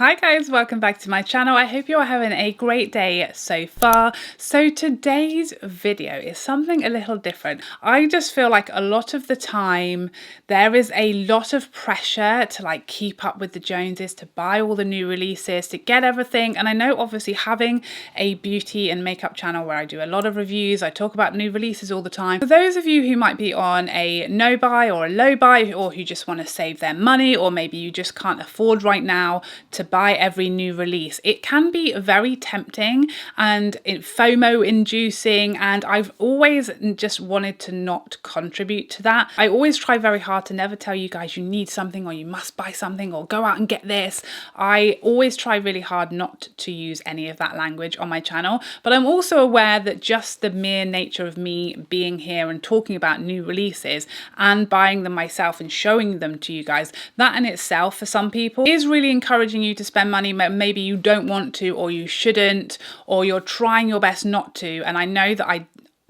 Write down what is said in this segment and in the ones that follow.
Hi guys, welcome back to my channel. I hope you are having a great day so far. So today's video is something a little different. I just feel like a lot of the time there is a lot of pressure to keep up with the Joneses, to buy all the new releases, to get everything. And I know obviously having a beauty and makeup channel where I do a lot of reviews, I talk about new releases all the time. For those of you who might be on a no buy or a low buy, or who just want to save their money, or maybe you just can't afford right now to buy every new release, it can be very tempting and FOMO inducing, and I've always just wanted to not contribute to that. I always try very hard to never tell you guys you need something or you must buy something or go out and get this. I always try really hard not to use any of that language on my channel, but I'm also aware that just the mere nature of me being here and talking about new releases and buying them myself and showing them to you guys, that in itself for some people is really encouraging you to spend money maybe you don't want to, or you shouldn't, or you're trying your best not to. And I know that I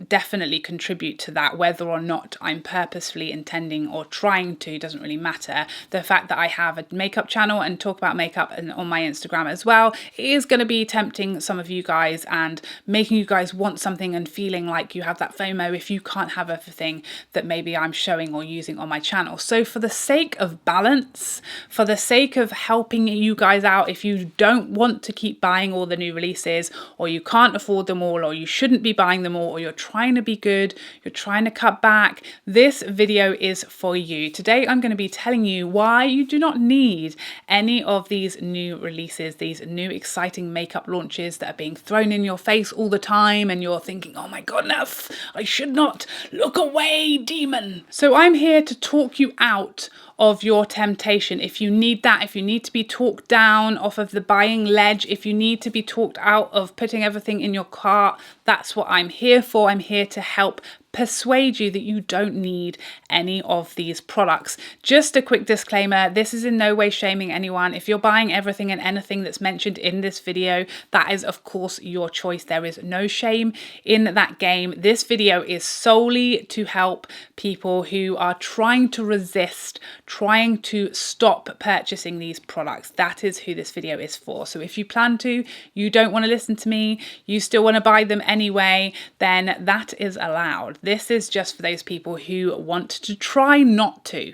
definitely contribute to that, whether or not I'm purposefully intending or trying to, doesn't really matter. The fact that I have a makeup channel and talk about makeup and on my Instagram as well, it is going to be tempting some of you guys and making you guys want something and feeling like you have that FOMO if you can't have everything that maybe I'm showing or using on my channel. So for the sake of balance, for the sake of helping you guys out, if you don't want to keep buying all the new releases, or you can't afford them all, or you shouldn't be buying them all, or you're trying to be good, you're trying to cut back, this video is for you. Today I'm going to be telling you why you do not need any of these new releases, these new exciting makeup launches that are being thrown in your face all the time, and you're thinking, oh my goodness, I should not look away, demon. So I'm here to talk you out of your temptation. If you need that, if you need to be talked down off of the buying ledge, if you need to be talked out of putting everything in your cart, that's what I'm here for. I'm here to help persuade you that you don't need any of these products. Just a quick disclaimer, this is in no way shaming anyone. If you're buying everything and anything that's mentioned in this video, that is of course your choice. There is no shame in that game. This video is solely to help people who are trying to resist, trying to stop purchasing these products. That is who this video is for. So if you plan to, you don't want to listen to me, you still want to buy them anyway, then that is allowed. This is just for those people who want to try not to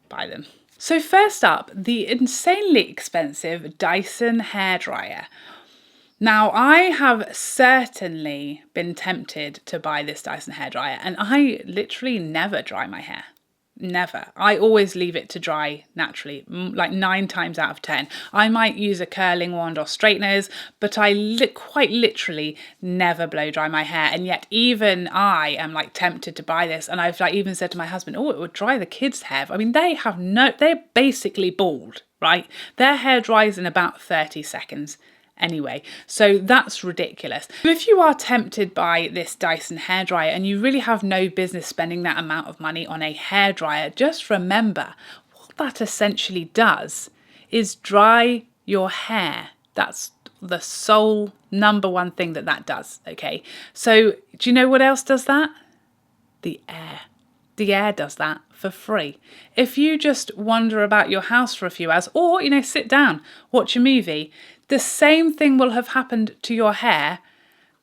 buy them. So first up, the insanely expensive Dyson hairdryer. Now, I have certainly been tempted to buy this Dyson hairdryer, and I literally never dry my hair. Never. I always leave it to dry naturally, like 9 times out of 10. I might use a curling wand or straighteners, but I quite literally never blow dry my hair. And yet even I am tempted to buy this. And I've even said to my husband, oh, it would dry the kids' hair. I mean, they're basically bald, right? Their hair dries in about 30 seconds. Anyway, so that's ridiculous. If you are tempted by this Dyson hairdryer and you really have no business spending that amount of money on a hairdryer, just remember what that essentially does is dry your hair. That's the sole #1 thing that does, okay? So do you know what else does that? The air. The air does that for free. If you just wander about your house for a few hours, or, sit down, watch a movie, the same thing will have happened to your hair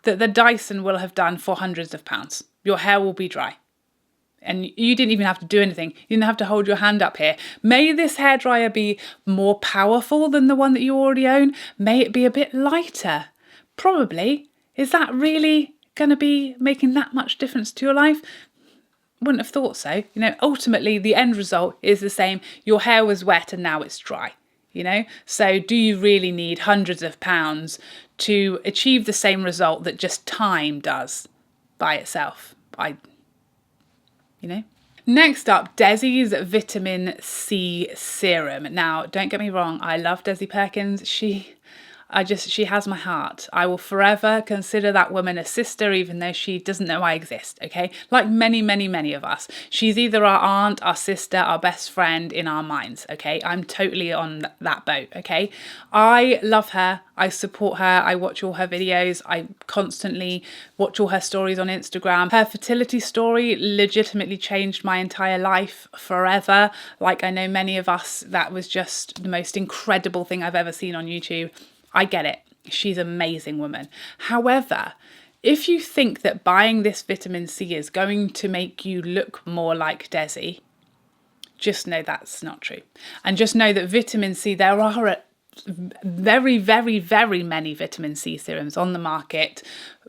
that the Dyson will have done for hundreds of pounds. Your hair will be dry. And you didn't even have to do anything. You didn't have to hold your hand up here. May this hairdryer be more powerful than the one that you already own? May it be a bit lighter? Probably. Is that really going to be making that much difference to your life? Wouldn't have thought so. Ultimately the end result is the same. Your hair was wet and now it's dry. So do you really need hundreds of pounds to achieve the same result that just time does by itself? Next up, Desi's Vitamin C Serum. Now, don't get me wrong, I love Desi Perkins. She has my heart. I will forever consider that woman a sister, even though she doesn't know I exist, okay? Like many, many, many of us. She's either our aunt, our sister, our best friend in our minds, okay? I'm totally on that boat, okay? I love her. I support her. I watch all her videos. I constantly watch all her stories on Instagram. Her fertility story legitimately changed my entire life forever. Like I know many of us, that was just the most incredible thing I've ever seen on YouTube. I get it. She's an amazing woman. However, if you think that buying this vitamin C is going to make you look more like Desi, just know that's not true. And just know that vitamin C, there are very, very, very many vitamin C serums on the market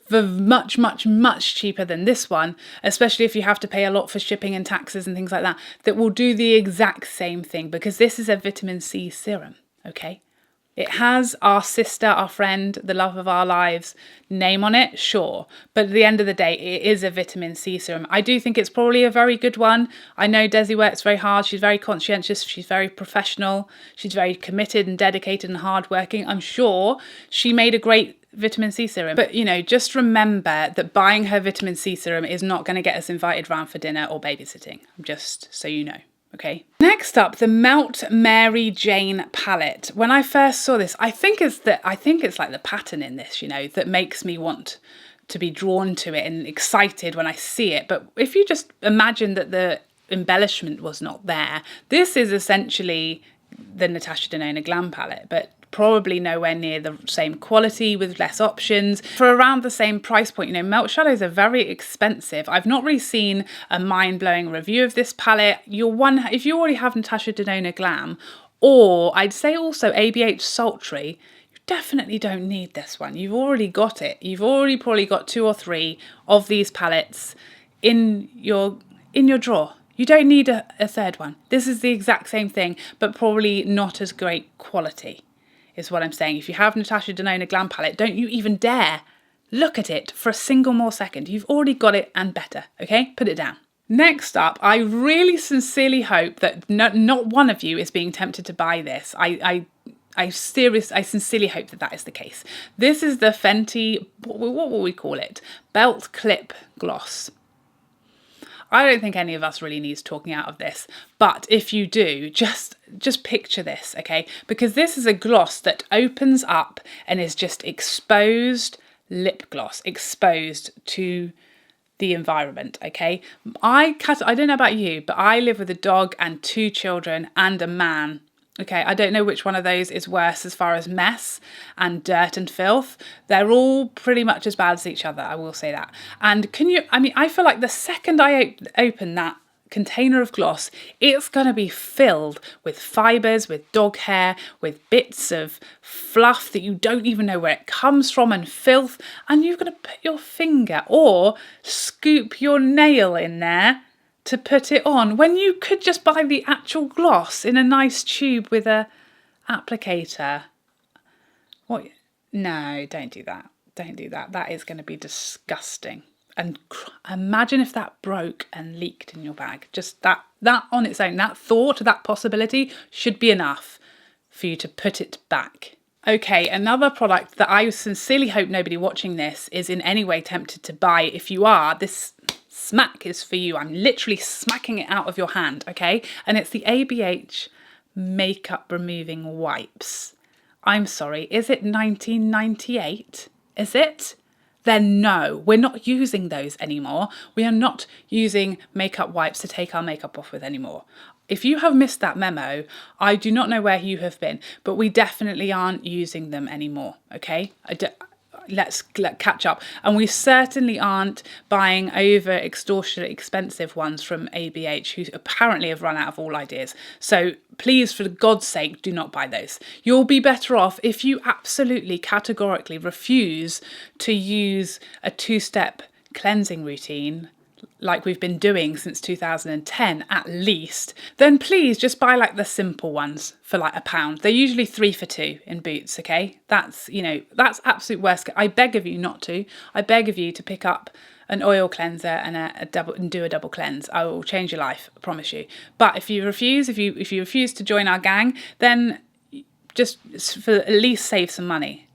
for much, much, much cheaper than this one, especially if you have to pay a lot for shipping and taxes and things like that, that will do the exact same thing, because this is a vitamin C serum, okay? It has our sister, our friend, the love of our lives name on it, sure. But at the end of the day, it is a vitamin C serum. I do think it's probably a very good one. I know Desi works very hard. She's very conscientious. She's very professional. She's very committed and dedicated and hardworking. I'm sure she made a great vitamin C serum. But, you know, just remember that buying her vitamin C serum is not going to get us invited round for dinner or babysitting. Just so you know. Okay. Next up, the Melt Mary Jane palette. When I first saw this, I think it's like the pattern in this, you know, that makes me want to be drawn to it and excited when I see it. But if you just imagine that the embellishment was not there, this is essentially the Natasha Denona Glam palette, but probably nowhere near the same quality, with less options for around the same price point. You know, melt shadows are very expensive. I've not really seen a mind-blowing review of this palette. If you already have Natasha Denona Glam, or I'd say also ABH Sultry, you definitely don't need this one. You've already got it. You've already probably got 2 or 3 of these palettes in your drawer. You don't need a third one. This is the exact same thing, but probably not as great quality, is what I'm saying. If you have Natasha Denona Glam palette, don't you even dare look at it for a single more second. You've already got it and better, okay? Put it down. Next up, I really sincerely hope that not one of you is being tempted to buy this. I sincerely hope that is the case. This is the Fenty, what will we call it? Belt Clip Gloss. I don't think any of us really needs talking out of this, but if you do, just picture this, okay? Because this is a gloss that opens up and is just exposed lip gloss, exposed to the environment, okay? I don't know about you, but I live with a dog and 2 children and a man. Okay, I don't know which one of those is worse as far as mess and dirt and filth. They're all pretty much as bad as each other, I will say that. And I feel like the second I open that container of gloss, it's going to be filled with fibres, with dog hair, with bits of fluff that you don't even know where it comes from, and filth, and you're going to put your finger or scoop your nail in there to put it on, when you could just buy the actual gloss in a nice tube with a applicator. What? No, don't do that. Don't do that. That is going to be disgusting. And imagine if that broke and leaked in your bag. Just that on its own, that thought, that possibility should be enough for you to put it back. Okay, another product that I sincerely hope nobody watching this is in any way tempted to buy. If you are, this smack is for you. I'm literally smacking it out of your hand, okay? And it's the ABH Makeup Removing Wipes. I'm sorry, is it 1998? Is it? Then no, we're not using those anymore. We are not using makeup wipes to take our makeup off with anymore. If you have missed that memo, I do not know where you have been, but we definitely aren't using them anymore, okay? Let's catch up. And we certainly aren't buying over extortionate expensive ones from ABH, who apparently have run out of all ideas. So please, for God's sake, do not buy those. You'll be better off if you absolutely categorically refuse to use a 2-step cleansing routine like we've been doing since 2010 at least, then please just buy like the simple ones for like £1. They're usually 3 for 2 in Boots, okay? That's absolute worst. I beg of you not to. I beg of you to pick up an oil cleanser and do a double cleanse. I will change your life, I promise you. But if you refuse, if you refuse to join our gang, then just for at least save some money.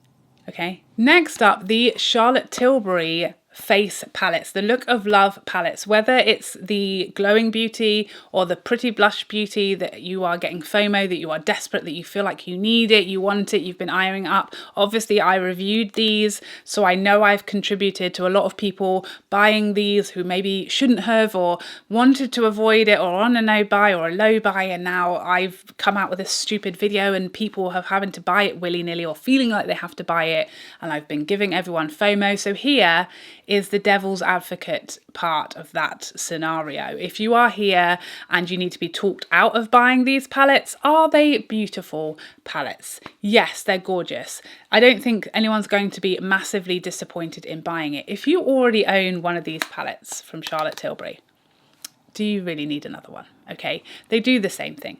Okay, next up, the Charlotte Tilbury face palettes, the Look of Love palettes, whether it's the Glowing Beauty or the Pretty Blush Beauty that you are getting FOMO, that you are desperate, that you feel like you need it, you want it, you've been eyeing up. Obviously, I reviewed these, so I know I've contributed to a lot of people buying these who maybe shouldn't have or wanted to avoid it or on a no buy or a low buy, and now I've come out with this stupid video and people have having to buy it willy-nilly or feeling like they have to buy it, and I've been giving everyone FOMO. So here is the devil's advocate part of that scenario. If you are here and you need to be talked out of buying these palettes, are they beautiful palettes? Yes, they're gorgeous. I don't think anyone's going to be massively disappointed in buying it. If you already own one of these palettes from Charlotte Tilbury, do you really need another one? Okay, they do the same thing.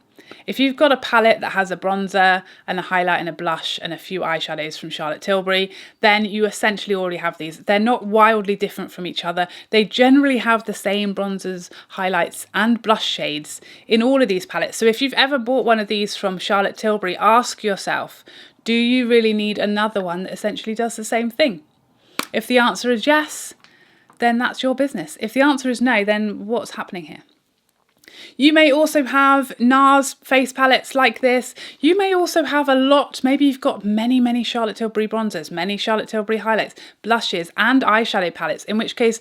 If you've got a palette that has a bronzer and a highlight and a blush and a few eyeshadows from Charlotte Tilbury, then you essentially already have these. They're not wildly different from each other. They generally have the same bronzers, highlights and blush shades in all of these palettes. So if you've ever bought one of these from Charlotte Tilbury, ask yourself, do you really need another one that essentially does the same thing? If the answer is yes, then that's your business. If the answer is no, then what's happening here? You may also have NARS face palettes like this. You may also have a lot, maybe you've got many Charlotte Tilbury bronzers, many Charlotte Tilbury highlights, blushes and eyeshadow palettes, in which case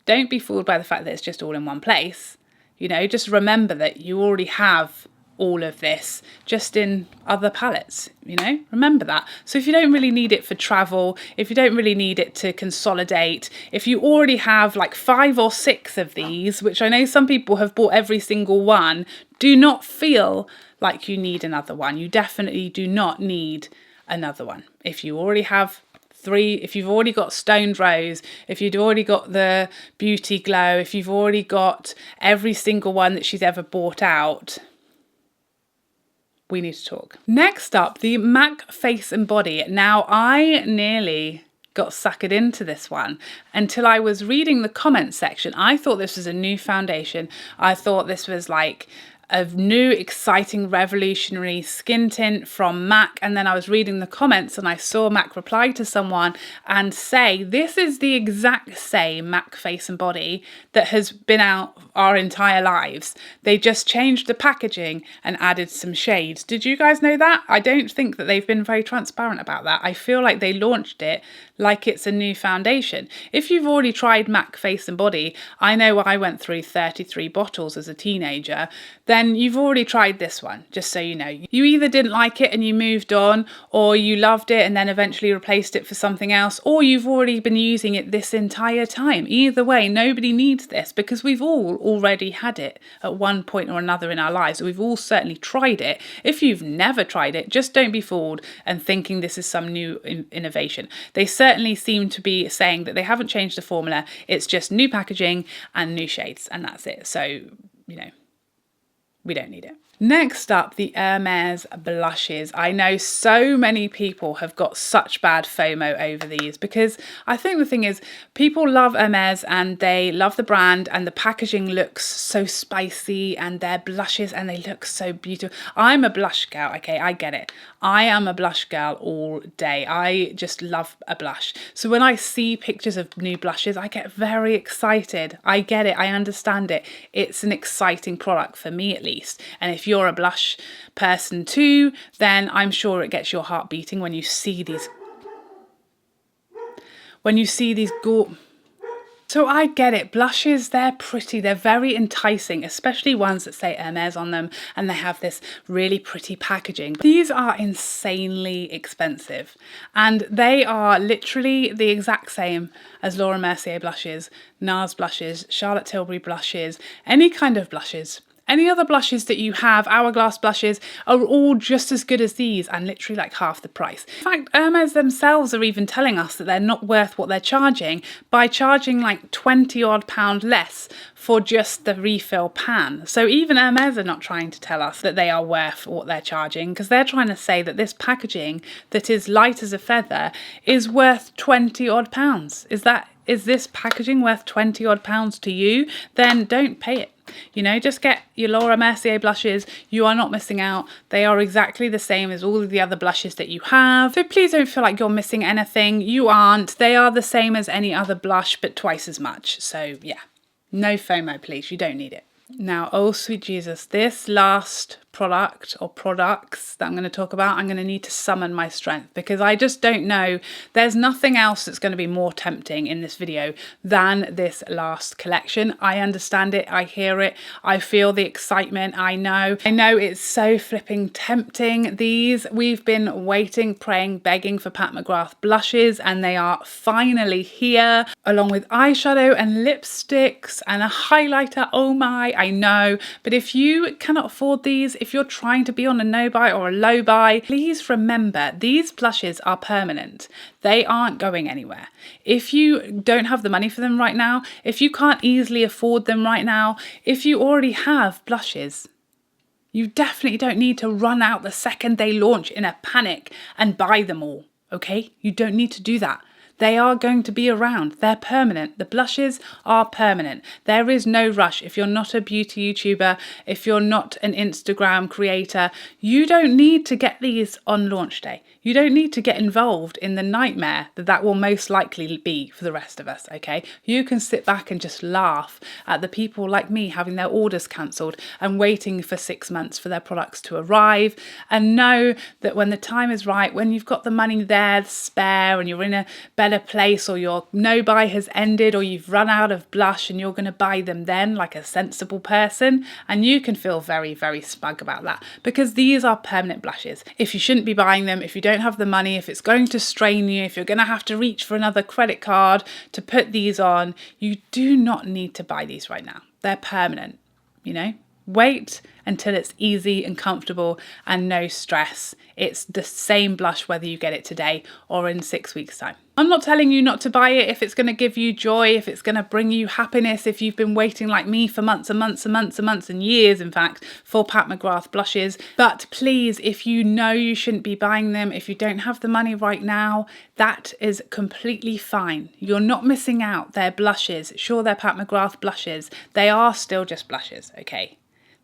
don't be fooled by the fact that it's just all in one place. You know, just remember that you already have all of this just in other palettes, you know, remember that. So if you don't really need it for travel, if you don't really need it to consolidate, if you already have like 5 or 6 of these, which I know some people have bought every single one, do not feel like you need another one. You definitely do not need another one. If you already have 3, if you've already got Stoned Rose, if you've already got the Beauty Glow, if you've already got every single one that she's ever bought out, we need to talk. Next up, the MAC Face and Body. Now, I nearly got suckered into this one until I was reading the comments section. I thought this was a new foundation. I thought this was like a new, exciting, revolutionary skin tint from MAC. And then I was reading the comments and I saw MAC reply to someone and say, this is the exact same MAC Face and Body that has been out our entire lives. They just changed the packaging and added some shades. Did you guys know that? I don't think that they've been very transparent about that. I feel like they launched it like it's a new foundation. If you've already tried MAC Face and Body, I know I went through 33 bottles as a teenager, then you've already tried this one, just so you know. You either didn't like it and you moved on, or you loved it and then eventually replaced it for something else, or you've already been using it this entire time. Either way, nobody needs this because we've all already had it at one point or another in our lives. We've all certainly tried it. If you've never tried it, just don't be fooled and thinking this is some new innovation. They certainly seem to be saying that they haven't changed the formula. It's just new packaging and new shades, and that's it. So, you know, we don't need it. Next up, the Hermes blushes. I know so many people have got such bad FOMO over these because I think the thing is people love Hermes and they love the brand and the packaging looks so spicy and their blushes and they look so beautiful. I'm a blush girl, okay, I get it. I am a blush girl all day. I just love a blush. So when I see pictures of new blushes, I get very excited. I get it, I understand it. It's an exciting product for me at least. And if you're a blush person too, then I'm sure it gets your heart beating when you see these So I get it, blushes, they're pretty, they're very enticing, especially ones that say Hermes on them and they have this really pretty packaging. These are insanely expensive and they are literally the exact same as Laura Mercier blushes, NARS blushes, Charlotte Tilbury blushes, any kind of blushes. Any other blushes that you have, Hourglass blushes, are all just as good as these and literally like half the price. In fact, Hermes themselves are even telling us that they're not worth what they're charging by charging like £20 less for just the refill pan. So even Hermes are not trying to tell us that they are worth what they're charging because they're trying to say that this packaging that is light as a feather is worth £20 odd. Is this packaging worth £20 odd to you? Then don't pay it. You know, just get your Laura Mercier blushes. You are not missing out. They are exactly the same as all of the other blushes that you have. So please don't feel like you're missing anything. You aren't. They are the same as any other blush, but twice as much. So yeah, no FOMO, please. You don't need it. Now, oh sweet Jesus, this last product or products that I'm going to talk about, I'm going to need to summon my strength because I just don't know. There's nothing else that's going to be more tempting in this video than this last collection. I understand it. I hear it. I feel the excitement. I know it's so flipping tempting. These, we've been waiting, praying, begging for Pat McGrath blushes, and they are finally here, along with eyeshadow and lipsticks and a highlighter. Oh my, I know. But if you cannot afford these, if you're trying to be on a no buy or a low buy, please remember these blushes are permanent. They aren't going anywhere. If you don't have the money for them right now, if you can't easily afford them right now, if you already have blushes, you definitely don't need to run out the second they launch in a panic and buy them all, okay? You don't need to do that. They are going to be around. They're permanent. The blushes are permanent. There is no rush. If you're not a beauty YouTuber, if you're not an Instagram creator, you don't need to get these on launch day. You don't need to get involved in the nightmare that will most likely be for the rest of us, okay? You can sit back and just laugh at the people like me having their orders cancelled and waiting for 6 months for their products to arrive, and know that when the time is right, when you've got the money there spare and you're in a better place, or your no buy has ended, or you've run out of blush and you're going to buy them then like a sensible person, and you can feel very, very smug about that because these are permanent blushes. If you shouldn't be buying them, if you don't have the money, if it's going to strain you, if you're going to have to reach for another credit card to put these on, you do not need to buy these right now. They're permanent, you know? Wait until it's easy and comfortable and no stress. It's the same blush whether you get it today or in 6 weeks' time. I'm not telling you not to buy it if it's going to give you joy, if it's going to bring you happiness, if you've been waiting like me for months and months and months and months and years, in fact, for Pat McGrath blushes. But please, if you know you shouldn't be buying them, if you don't have the money right now, that is completely fine. You're not missing out. They're blushes. Sure, they're Pat McGrath blushes. They are still just blushes, okay?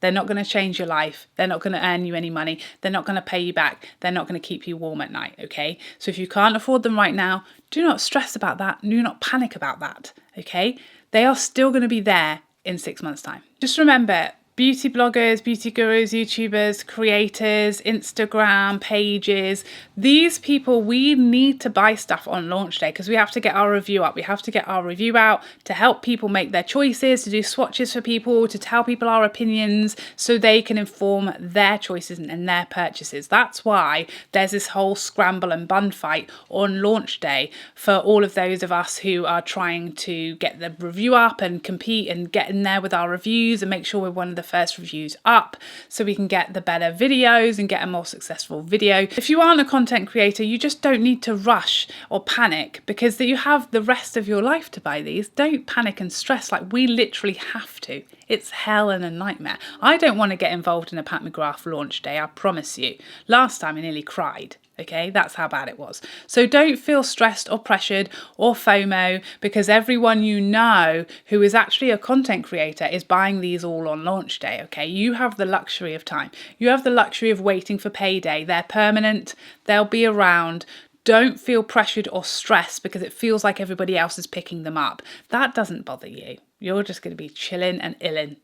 They're not going to change your life. They're not going to earn you any money. They're not going to pay you back. They're not going to keep you warm at night, okay? So if you can't afford them right now, do not stress about that. Do not panic about that, okay? They are still going to be there in 6 months' time. Just remember, beauty bloggers, beauty gurus, YouTubers, creators, Instagram pages, these people, we need to buy stuff on launch day because we have to get our review up. We have to get our review out to help people make their choices, to do swatches for people, to tell people our opinions so they can inform their choices and their purchases. That's why there's this whole scramble and bun fight on launch day for all of those of us who are trying to get the review up and compete and get in there with our reviews and make sure we're one of the first reviews up so we can get the better videos and get a more successful video. If you aren't a content creator, you just don't need to rush or panic because you have the rest of your life to buy these. Don't panic and stress like we literally have to. It's hell and a nightmare. I don't want to get involved in a Pat McGrath launch day, I promise you. Last time I nearly cried. Okay, that's how bad it was. So don't feel stressed or pressured or FOMO because everyone you know who is actually a content creator is buying these all on launch day, okay? You have the luxury of time. You have the luxury of waiting for payday. They're permanent. They'll be around. Don't feel pressured or stressed because it feels like everybody else is picking them up. That doesn't bother you. You're just going to be chilling and illin'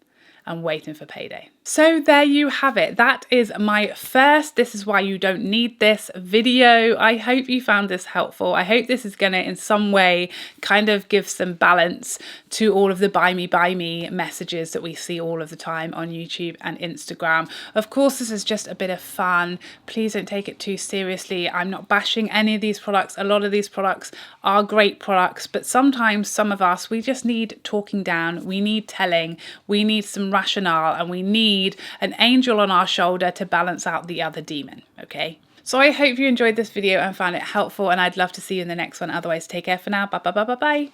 and waiting for payday. So there you have it. That is my first "this is why you don't need this" video. I hope you found this helpful. I hope this is going to in some way kind of give some balance to all of the buy me messages that we see all of the time on YouTube and Instagram. Of course, this is just a bit of fun. Please don't take it too seriously. I'm not bashing any of these products. A lot of these products are great products, but sometimes some of us, we just need talking down. We need telling. We need some rationale, and we need an angel on our shoulder to balance out the other demon, okay? So I hope you enjoyed this video and found it helpful, and I'd love to see you in the next one. Otherwise, take care for now. Bye.